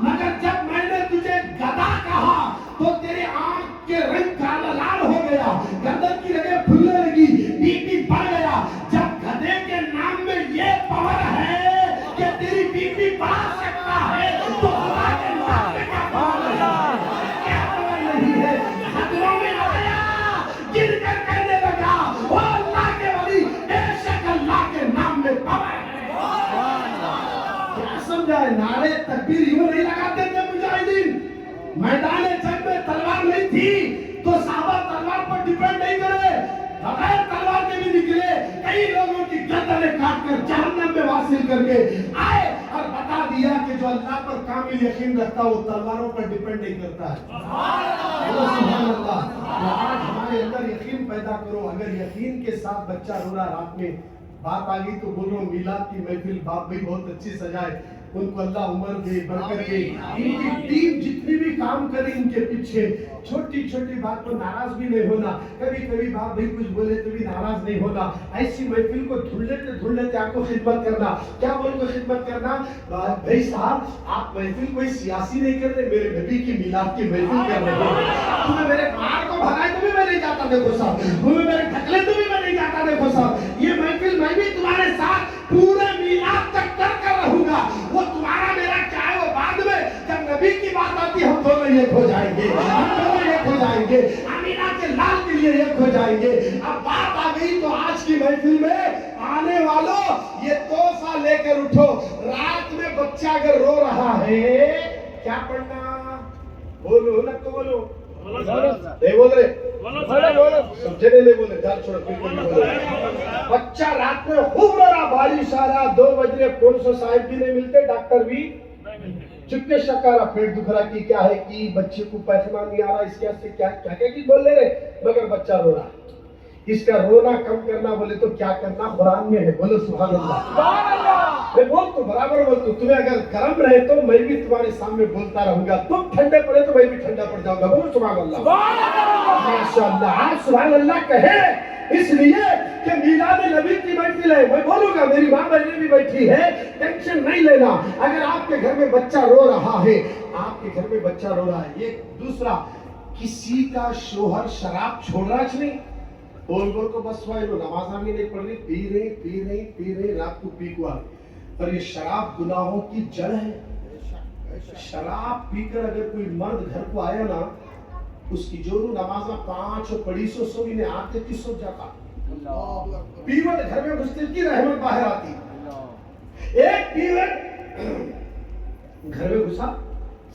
Speaker 1: مگر جب میں نے تجھے گدھا کہا تو تیرے آنکھ کے رنگ کالا لال ہو گیا، گردن کی رگیں پھولنے لگی، بی پی بڑھ گیا۔ جب گدھے کے نام میں یہ پاور ہے کہ تیری بی پی بڑھا سکتا ہے، تو خدا کے نام میں کیا پاور ہے؟ گر کر کہنے لگا، وہ اللہ کے ولی، بے شک اللہ کے نام میں پاور ہے۔ کیا سمجھائے؟ نعرے تکبیر یوں نہیں لگاتے تھے مجاہدین، میدان جنگ میں تلوار نہیں تھی تو صحابہ تلوار پر ڈیپینڈ نہیں کرے، بغیر تلوار کے بھی نکلے، کئی لوگوں کی گردنیں کاٹ کر جہنم میں واصل کر کے آئے اور بتا دیا کہ جو اللہ پر کامل یقین رکھتا وہ تلواروں پر ڈیپینڈ نہیں کرتا ہے۔ سبحان اللہ۔ آج ہمارے اندر یقین پیدا کرو، اگر یقین کے ساتھ بچہ رو رہا رات میں، بات آ گئی تو بولو میلاد کی محفل باپ بھی بہت اچھی سجائے، ان کو اللہ عمر دے، برکت دے، ان کی ٹیم جتنی بھی کام کرے ان کے پیچھے، چھوٹی چھوٹی بات پر ناراض بھی نہیں ہونا، کبھی کبھی باپ بھائی کچھ بولے تو بھی ناراض نہیں ہونا، ایسی محفل کو ڈھونڈ لیتے آپ کو خدمت کرنا، کیا بول کو خدمت کرنا؟ بھائی صاحب آپ محفل کوئی سیاسی نہیں کر رہے، میرے نبی کی میلاد کی محفل کر رہے ہیں، تمہیں میرے مار کو بھگائے تو بھی میں نہیں جاتا دیکھو صاحب، تمہیں میرے ڈھکلے تو بھی میں نہیں جاتا دیکھو صاحب، یہ محفل میں بھی تمہارے ساتھ پورے میلاد تک کر رہوں گا، وہ تمہارا میرا چاہے وہ بعد میں جب نبی کی بات آتی ہم دونوں ایک ہو جائیں گے، ہم دونوں ایک ہو جائیں گے، امینہ کے لال کے لیے ایک ہو جائیں گے۔ اب بات آ گئی تو آج کی محفل میں آنے والوں یہ تحفہ لے کر اٹھو، رات میں بچہ اگر رو رہا ہے کیا پڑھنا؟ بولو لگ کو بولو، نہیں بول رہے سمجھے نہیں بولے، جال چھوڑ بالکل نہیں بولے۔ بچہ رات میں خوب رو رہا، بارش آ رہا، 2 بج رہے، کون سو صاحب بھی نہیں ملتے، ڈاکٹر بھی چپکے شکارا، پیٹ دکھ رہا کی کیا ہے کی بچے کو پیسہ نہیں آ رہا، اس کے سے کیا کیا کی بول لے رہے، مگر بچہ رو رہا، اس کا رونا کم کرنا بولے تو کیا کرنا؟ قرآن میں ہے، بولو سبحان اللہ۔ میں بول تو برابر بول تو، تمہیں اگر گرم رہے تو میں بھی تمہارے سامنے بولتا رہوں گا، تم ٹھنڈے پڑے تو میں بھی ٹھنڈا پڑ جاؤں گا، بولو سبحان اللہ۔ ماشاءاللہ، آپ سبحان اللہ کہے اس لیے کہ میلاد نبی کی محفل ہے، میں بولوں گا، میری ماں بہنیں بھی بیٹھی ہے، ٹینشن نہیں لینا۔ اگر آپ کے گھر میں بچہ رو رہا ہے، آپ کے گھر میں بچہ رو رہا ہے، یہ دوسرا، کسی کا شوہر شراب چھوڑ رہا ہے نہیں، بول بول کو بس وائے لو، نماز بھی نہیں پڑھ رہی، پی رہی رات کو پی کو آ رہی، اور یہ شراب گناہوں کی جڑ ہے۔ شراب پی کر اگر کوئی مرد گھر کو آیا نا، اس کی جو نمازہ 5 پڑھی سو بھی نہیں آتے کی سو جاتا، پیوٹ گھر میں گھستے کی رحمت باہر آتی۔ ایک پیوٹ گھر میں گھسا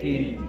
Speaker 1: 3।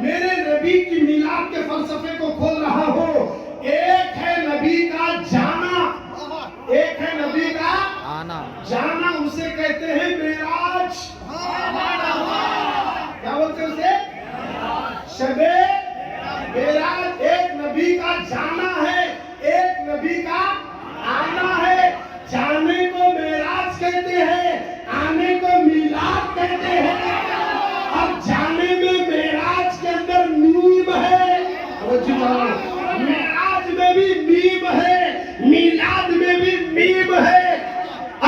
Speaker 1: میرے نبی کی میلاد کے فلسفے کو کھول رہا ہوں. ایک ہے نبی کا جانا, ایک ہے نبی کا جانا, اسے کہتے ہیں معراج. کیا بولتے ہیں اسے؟ شب معراج. ایک نبی کا جانا ہے, ایک نبی کا آنا ہے. جانے کو معراج کہتے ہیں, آنے کو میلاد کہتے ہیں. اور جانے میں معراج کے اندر میم ہے, معراج میں بھی میم ہے, میلاد میں بھی میم ہے.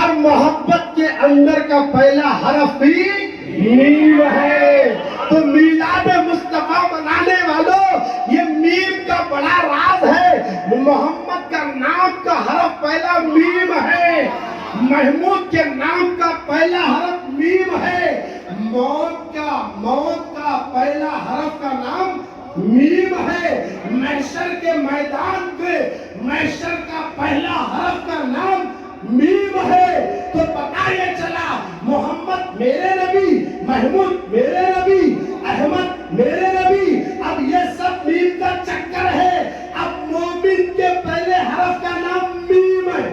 Speaker 1: اور محبت کے اندر کا پہلا حرف بھی میم ہے. تو میلاد مصطفیٰ منانے والوں, یہ میم کا بڑا راز ہے. محمد کا نام کا حرف پہلا میم ہے, محمود کے نام کا پہلا حرف میم ہے, موت کا پہلا حرف کا نام میم ہے. محشر کے میدان پہ محشر کا پہلا حرف کا نام میم ہے. تو پتہ یہ چلا محمد میرے نبی, محمود میرے نبی, احمد میرے نبی. اب یہ سب میم کا چکر ہے. اب مومن کے پہلے حرف کا نام میم ہے.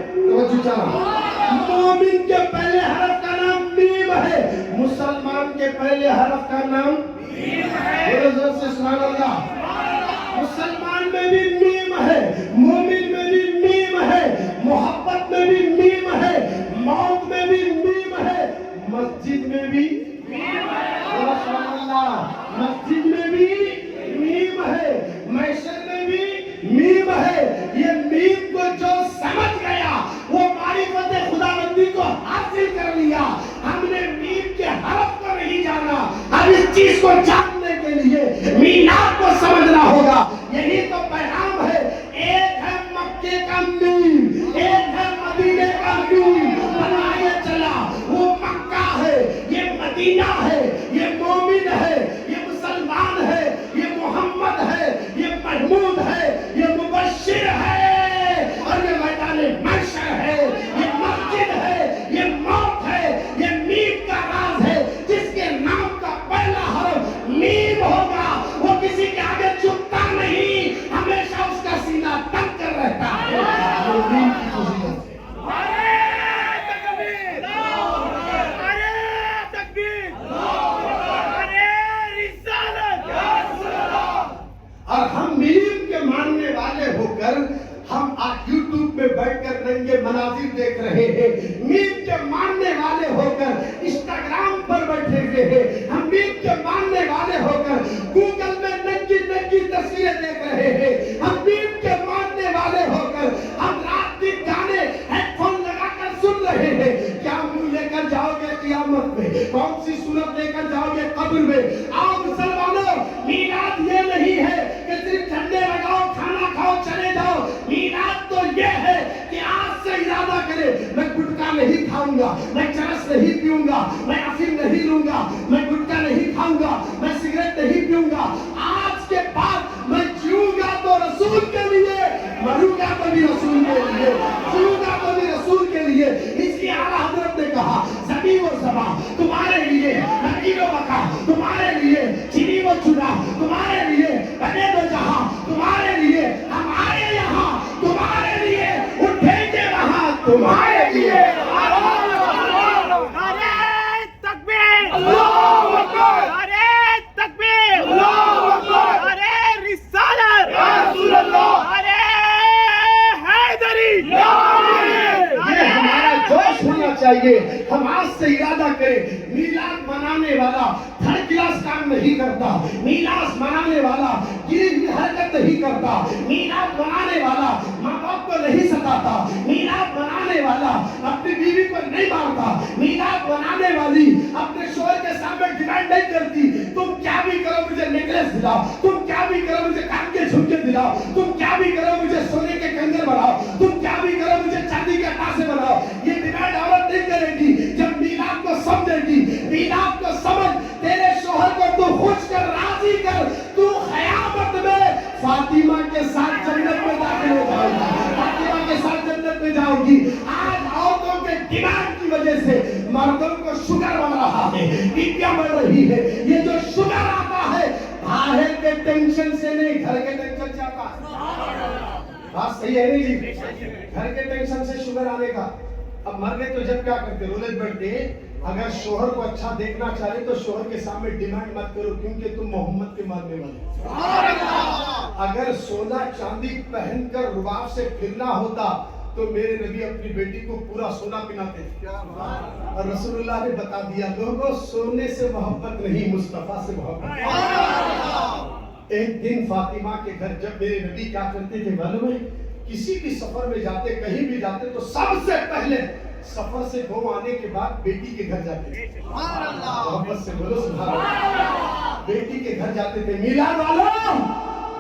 Speaker 1: مومن کے پہلے حرف کا نام میم ہے. مسلمان کے پہلے حرف کا نام میم ہے. زور سے سبحان اللہ. مسلمان میں بھی میم ہے, مومن میں بھی میم ہے, محبت میں بھی میم ہے, موت میں بھی میم ہے, مسجد میں بھی میم ہے. سبحان اللہ. مسجد میں بھی میم ہے, محشر میں بھی میم ہے. یہ میم کو جو سمجھ گیا وہ معرفت خداوندی کو حاصل کر لیا. ہم نے میم کے حرف کو نہیں جانا, اب اس چیز کو جاننے کے لیے میلاد کو سمجھنا ہوگا. یہی تو پیغام ہے. ایک ہے مکے کا میم, ایک ہے مدینے کا میم. پتہ یہ چلا وہ مکہ ہے, یہ مدینہ ہے, یہ مومن ہے, یہ مسلمان ہے, یہ محمد ہے, یہ محمود ہے, یہ مبشر ہے, اور یہ میدان محشر ہے, یہ مسجد ہے, یہ موت ہے. یہ میم کا راز ہے. جس کے نام کا پہلا حرف میم ہوگا وہ کسی کے آگے جھکتا نہیں, ہمیشہ اس کا سینہ تنگ کر رہتا ہے. میم کی فضیلت ہے. اور ہم میم کے ماننے والے ہو کر ہم آج یوٹیوب پہ بیٹھ کر ننگے مناظر دیکھ رہے ہیں. میم کے ماننے والے ہو کر انسٹاگرام پر بیٹھے ہوئے ہیں. ہم میم کے ماننے والے ہو کر گوگل میں ننگی ننگی تصویریں دیکھ رہے ہیں. ہم میم کے ماننے والے ہو کر ہم رات دن گانے ہیڈ فون لگا کر سن رہے ہیں. کیا منہ لے کر جاؤ گے قیامت میں, کون سی صورت لے کر جاؤ گے قبر میں. آؤ مسلمانوں, میلاد یہ نہیں ہے کہ صرف جھنڈے لگاؤ, کھانا کھاؤ, چلے جاؤ. میلاد تو یہ ہے کہ آج سے ارادہ کرے, میں گٹکا نہیں کھاؤں گا, میں چرس نہیں پیوں گا, میں افیم نہیں لوں گا, میں گٹکا نہیں کھاؤں گا, میں سگریٹ نہیں پیوں گا. آج کے بعد میں جیوں گا تو رسول کے لیے, مروں گا تو بھی رسول کے لیے, جیوں گا تو بھی رسول کے لیے. اس لیے اعلیٰ حضرت نے کہا زمین و زبان تمہارے لیے, نبی و بقا تمہارے لیے, چنی و چنا تمہارے لیے, بنے دو جہاں تمہارے لیے, ہم آئے یہاں تمہارے لیے, اٹھیں گے وہاں تمہارے لیے.
Speaker 2: نعرہ تکبیر, اللہ اکبر, نعرہ تکبیر, اللہ اکبر, نعرہ رسالت, یا رسول اللہ, نعرہ حیدری,
Speaker 1: یہ ہمارا جوش ہونا چاہیے. ہم آج سے ارادہ کریں. میلاد منانے والا تھرڈ کلاس کام نہیں کرتا, میلاد منانے والا گری ہوئی حرکت نہیں کرتا, میلاد منانے والا ماں باپ کو نہیں ستاتا, میلاد منانے والا اپنی بیوی کو نہیں مارتا, میلاد منانے والی اپنے شوہر کے سامنے ڈیمانڈ نہیں کرتی تم کیا بھی کرو مجھے نیکلیس دلاؤ, تم کیا بھی کرو مجھے کان کے جھمکے دلاؤ, تم کیا بھی کرو مجھے سونے کے کنگن بناؤ, تم کیا بھی کرو مجھے چاندی کے پاسے بناؤ. یہ ڈیمانڈ عورت نہیں کرے گی. جب میلاد کو سمجھے گی, میلاد کو سمجھ, تیرے شوہر کو تو خوش کر, راضی کر, تو قیامت میں فاطمہ کے ساتھ جنت میں داخل ہو جاؤ گی, فاطمہ کے ساتھ جنت میں جاؤ گی. آج عورتوں کے ڈیمانڈ کی وجہ سے مردوں کو شوگر بن رہا ہے, بیپیاں بڑھ رہی ہے. یہ جو شوگر آتا ہے باہر بات صحیح ہے نہیں جی؟ گھر کے ٹینشن سے شوگر آنے کا. اب مر گئے تو جب کیا کرتے؟ رولت بیٹھتے. اگر شوہر کو اچھا دیکھنا چاہے تو شوہر کے سامنے ڈیمانڈ مت کرو کیونکہ تم محمد کے ماننے والے. اگر سونا چاندی پہن کر رباب سے پھرنا ہوتا تو میرے نبی اپنی بیٹی کو پورا سونا پہناتے. اور رسول اللہ نے بتا دیا لوگوں سونے سے محبت نہیں مصطفیٰ سے محبت. ایک دن فاطمہ کے گھر جب میرے نبی کیا کرتے تھے معلوم ہے؟ کسی بھی سفر میں جاتے کہیں بھی جاتے تو سب سے پہلے سفر سے گھوم آنے کے بعد بیٹی کے گھر جاتے تھے. محبت سے بولو سبحان اللہ. بیٹی کے گھر جاتے تھے. میلاد والوں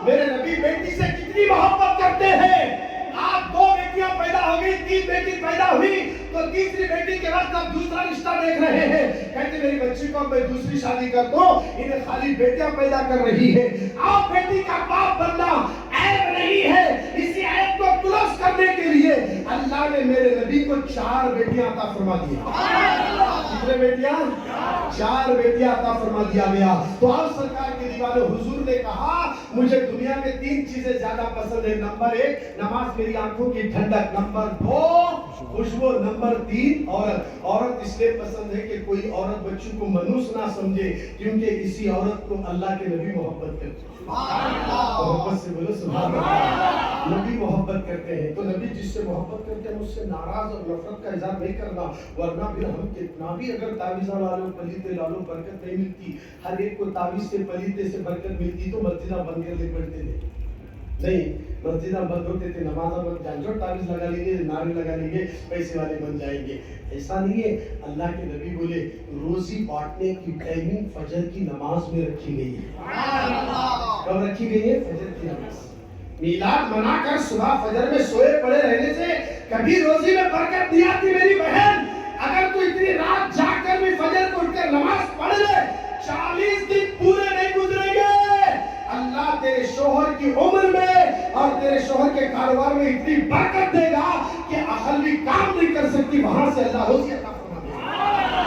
Speaker 1: میرے نبی بیٹی سے کتنی محبت کرتے ہیں. آپ 2 بیٹیاں پیدا ہو گئی 3 بیٹی پیدا ہوئی تو تیسری بیٹی کے بعد اب دوسرا رشتہ دیکھ رہے ہیں. کہتے میری بچی کو میں دوسری شادی کر دوں انہیں خالی بیٹیاں پیدا کر رہی ہے. آپ بیٹی کا باپ بننا عیب نہیں ہے. اسی عیب کو درست کرنے کے لیے اللہ نے میرے نبی کو 4 بیٹیاں عطا فرما دی. کتنے بیٹیاں؟ 4 بیٹیاں عطا فرما دیا گیا. تو آپ سرکار کے دیوانے حضور نے کہا مجھے دنیا میں 3 چیزیں زیادہ پسند ہے. نمبر 1 نماز میری آنکھوں کی ٹھنڈک. نمبر 2 خوشبو. نمبر 3 عورت. عورت اس لیے پسند ہے کہ کوئی عورت بچوں کو منحوس نہ سمجھے کیونکہ اسی عورت کو اللہ کے نبی محبت کرتے ہیں. محبت سے بولو سبحان اللہ. نبی محبت کرتے ہیں تو نبی جس سے محبت کرتے ہیں اس سے ناراض اور نفرت کا اظہار نہیں کرنا ورنہ پھر ہم کتنا بھی اگر تعویذہ لا لو پلیتے لا لو برکت نہیں ملتی. ہر ایک کو تعویذ سے پلیتے سے برکت ملتی تو مسجدہ بند کر لے بیٹھتے تھے نہیں. مسجدہ بند ہوتے تھے نمازہ بند جان جو تعویذ لگا لیں گے نعرے لگا لیں گے پیسے والے بن جائیں گے. ایسا نہیں ہے. اللہ کے نبی بولے روزی بانٹنے کی ٹائمنگ فجر کی نماز میں رکھی گئی ہے. کب رکھی گئی ہے؟ فجر کی نماز. میلاد منا کر صبح فجر میں سوئے پڑے رہنے سے کبھی روزی میں برکت نہیں آتی میری بہن. اگر تو اتنی رات جاگ کر بھی فجر کو اٹھ کر نماز پڑھ لے 40 دن پورے نہیں گزریں گے. اللہ تیرے شوہر کی عمر میں اور تیرے شوہر کے کاروبار میں اتنی برکت دے گا کہ عقل بھی کام نہیں کر سکتی. وہاں سے اللہ روزی عطا فرما دے گا.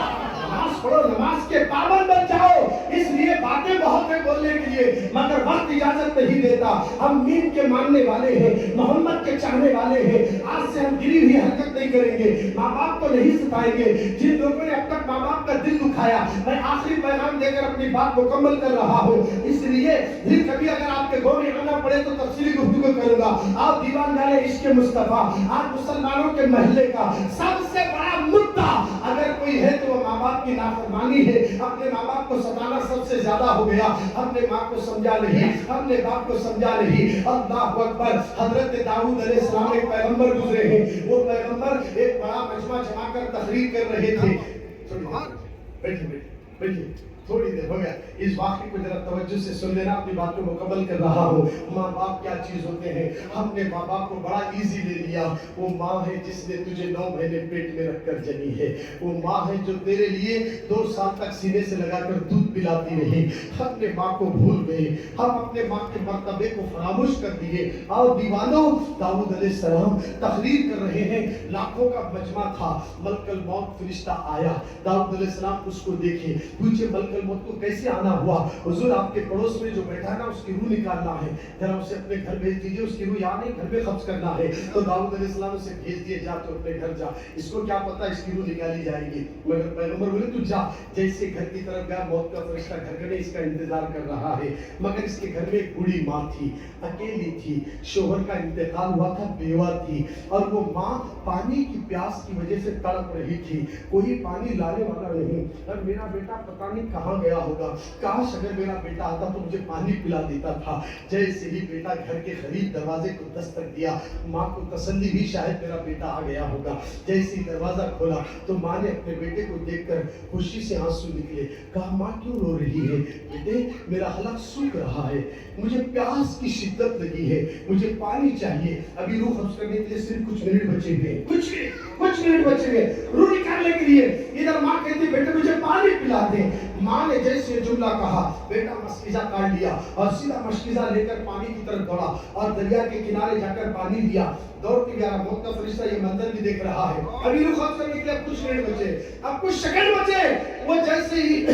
Speaker 1: نماز پڑھو نماز کے پابند بن جاؤ. اس لیے باتیں بہت ہیں بولنے کے لیے مگر وقت اجازت نہیں دیتا. ہم دین کے ماننے والے ہیں محمد کے چاہنے والے ہیں. آج سے ہم گری ہوئی حرکت نہیں کریں گے. ماں باپ کو نہیں ستائیں گے. جن لوگوں نے اب تک ماں باپ کا دل دکھایا میں آخری پیغام دے کر اپنی بات مکمل کر رہا ہوں. اس لیے پھر کبھی اگر آپ کے گھر میں آنا پڑے تو تفصیلی گفتگو کروں گا. آپ دیوان والے عشق مصطفیٰ آج مسلمانوں کے محلے کا سب سے بڑا مدعا اگر کوئی ہے تو وہ ماں باپ کی نافرمانی ہے. اپنے ماں باپ کو ستانا سب سے زیادہ ہو گیا. ہم نے ماں کو سمجھا نہیں ہم نے باپ کو سمجھا نہیں. اللہ اکبر. حضرت داؤد علیہ السلام ایک پیغمبر گزرے ہیں. وہ پیغمبر ایک بڑا مجمع جمع کر تقریر کر رہے تھے. بیٹھیے تھوڑی دیر ہو گیا. اس واقعے کو ذرا توجہ سے سن لینا. اپنی بات کو مکمل کر رہا ہوں. ماں باپ کیا چیز ہوتے ہیں. ہم نے ماں باپ کو بڑا ایزی لے لیا. وہ ماں ہے جس نے تجھے 9 مہینے پیٹ میں رکھ کر جنی ہے. وہ ماں ہے جو تیرے لیے 2 سال تک سینے سے لگا کر دودھ پلاتی رہی. ہم نے ماں کو بھول گئے. ہم اپنے ماں کے مرتبے کو فراموش کر دیے. اور دیوانوں داؤد علیہ السلام تقریر کر رہے ہیں. لاکھوں کا مجمع تھا. ملک الموت فرشتہ آیا. داؤد علیہ السلام اس کو دیکھے. پوچھے ملک الموت کو کیسے آنا ہوا؟ حضور آپ کے پڑوس میں جو بیٹھا ہے نا اس کی روح نکالنا ہے. ذرا اسے اپنے گھر بھیج دیجیے. اس کی روح یہاں نہیں گھر میں قبض کرنا ہے. تو داؤد علیہ السلام اسے بھیج دیے جا تو اپنے گھر جا. اس کو کیا پتا اس کی روح نکالی جائے گی. مگر پیغمبر بولے تو جا. جیسے گھر کی طرف گیا موت کا فرشتہ گھر میں اس کا انتظار کر رہا ہے. مگر اس کے گھر میں ایک بوڑھی ماں تھی. اکیلی تھی. شوہر کا انتقال ہوا تھا. بیوہ تھی. اور وہ ماں پانی کی پیاس کی وجہ سے تڑپ رہی تھی. کوئی پانی لانے والا نہیں. اور میرا بیٹا پتہ نہیں کہاں گیا ہوگا. کاش اگر میرا بیٹا آتا تو مجھے پانی پلا دیتا تھا. جیسے ہی بیٹا گھر کے قریب دروازے کو دستک دیا ماں کو تسلی ہوئی شاید میرا بیٹا آ گیا ہوگا. جیسے ہی دروازہ کھولا تو ماں نے اپنے بیٹے کو دیکھ کر خوشی سے آنسو نکلے. کہا ماں کیوں رو رہی ہے؟ بیٹے میرا حلق سوکھ رہا ہے. مجھے پیاس کی شدت لگی ہے. مجھے پانی چاہیے. ابھی روح قبض کرنے کے لیے صرف کچھ منٹ بچے ہوئے. کچھ منٹ بچے ہوئے روح نکالنے کے لیے. ادھر ماں کہتی بیٹے مجھے پانی پلا دے. ماں نے جیسے یہ جملہ کہا بیٹا مشکیزہ کاٹ لیا اور سیدھا مشکیزہ لے کر پانی کی طرف دوڑا اور دریا کے کنارے جا کر پانی لیا. دوڑ کے گیا. موت کا فرشتہ یہ منظر بھی دیکھ رہا ہے. ابھی روح قبض کرنے کے لیے اب کچھ منٹ بچے. اب کچھ سیکنڈ بچے. وہ جیسے ہی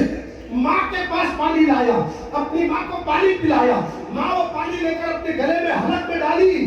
Speaker 1: ماں کے پاس پانی لایا اپنی ماں کو پانی پلایا. ماں وہ پانی لے کر اپنے گلے میں حلق میں ڈالی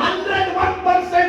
Speaker 1: 101%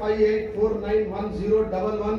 Speaker 1: 58491011,